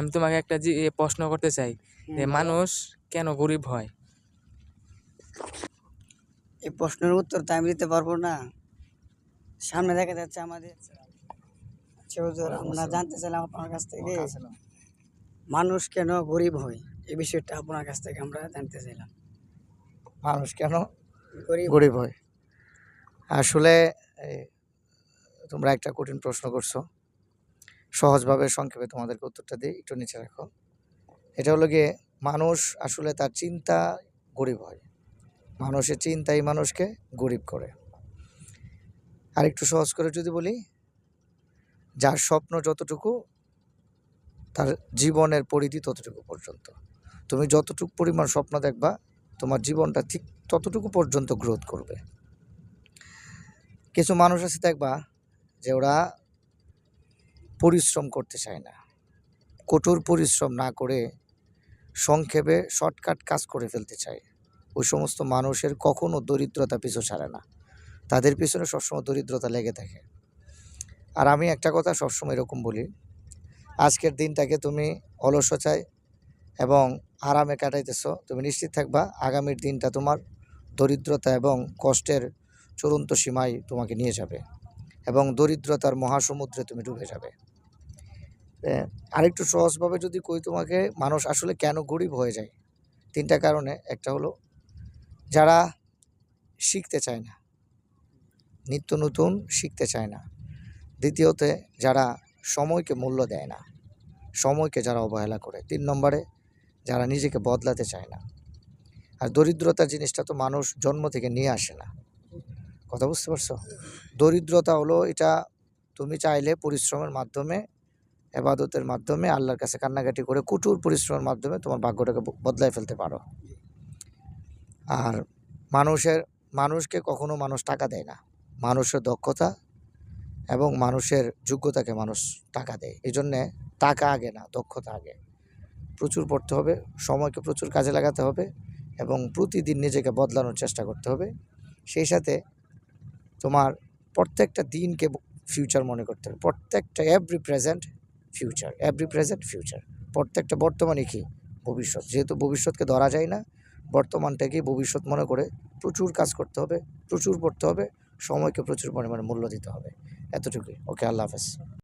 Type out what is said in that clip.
আমি তোমাকে একটা প্রশ্ন করতে চাই যে বলো। মানুষ কেন গরিব হয়? এই প্রশ্নের উত্তর তো আমি দিতে পারবো না। সামনে দেখা যাচ্ছে আমাদের। আচ্ছা হুজুর, আমরা জানতে চাইলাম আপনার কাছ থেকে মানুষ কেন গরিব হয়, এই বিষয়টা আপনার কাছ থেকে আমরা জানতে চাইলাম। মানুষ কেন গরিব গরিব হয়? আসলে তোমরা একটা কঠিন প্রশ্ন করছো। সহজভাবে সংক্ষেপে তোমাদেরকে উত্তরটা দিই, একটু নিচে রাখো। এটা হলো গিয়ে, মানুষ আসলে তার চিন্তা গরিব হয়। মানুষের চিন্তাই মানুষকে গরিব করে। আর একটু সহজ করে যদি বলি, যার স্বপ্ন যতটুকু, তার জীবনের পরিধি ততটুকু পর্যন্ত। তুমি যতটুকু পরিমাণ স্বপ্ন দেখবা, তোমার জীবনটা ঠিক ততটুকু পর্যন্ত গ্রোথ করবে। কিছু মানুষ আছে দেখবা যে ওরা পরিশ্রম করতে চায় না, কঠোর পরিশ্রম না করে সংক্ষেপে শর্টকাট কাজ করে ফেলতে চায়। ওই সমস্ত মানুষের কখনো দরিদ্রতা পিছু ছাড়ে না, তাদের পিছনে সবসময় দরিদ্রতা লেগে থাকে। আর আমি একটা কথা সবসময় এরকম বলি, আজকের দিনটাকে তুমি অলসতায় এবং আরামে কাটাইতেছো, তুমি নিশ্চিত থাকবা আগামীর দিনটা তোমার দরিদ্রতা এবং কষ্টের চূড়ান্ত সীমায় তোমাকে নিয়ে যাবে এবং দরিদ্রতার মহাসমুদ্রে তুমি ডুবে যাবে। আরেকটু সহজভাবে যদি কই তোমাকে, মানুষ আসলে কেন গরিব হয়ে যায়, তিনটা কারণে। একটা হলো যারা শিখতে চায় না, নিত্য নতুন শিখতে চায় না। দ্বিতীয়তে যারা সময়কে মূল্য দেয় না, সময়কে যারা অবহেলা করে। 3 নম্বরে যারা নিজেকে বদলাতে চায় না। আর দরিদ্রতা জিনিসটা তো মানুষ জন্ম থেকে নিয়ে আসে না, কথা বুঝতে পারছো? দরিদ্রতা হলো এটা, তুমি চাইলে পরিশ্রমের মাধ্যমে, ইবাদতের মাধ্যমে, আল্লাহর কাছে কান্নাকাটি করে কঠোর পরিশ্রমের মাধ্যমে তোমার ভাগ্যটাকে বদলায় ফেলতে পারো। আর মানুষকে কখনো মানুষ টাকা দেয় না, মানুষের দক্ষতা এবং মানুষের যোগ্যতাকে মানুষ টাকা দেয়। এই জন্যে টাকা আগে না, দক্ষতা আগে। প্রচুর পড়তে হবে, সময়কে প্রচুর কাজে লাগাতে হবে এবং প্রতিদিন নিজেকে বদলানোর চেষ্টা করতে হবে। সেই সাথে তোমার প্রত্যেকটা দিনকে ফিউচার মনে করতে হবে। প্রত্যেকটা এভরি প্রেজেন্ট ফিউচার। প্রত্যেকটা বর্তমানে কি ভবিষ্যৎ। যেহেতু ভবিষ্যৎকে ধরা যায় না, বর্তমানটাকে ভবিষ্যৎ মনে করে প্রচুর কাজ করতে হবে, প্রচুর পড়তে হবে, সময়কে প্রচুর পরিমাণে মূল্য দিতে হবে। এতটুকুই। ওকে, আল্লাহ হাফেজ।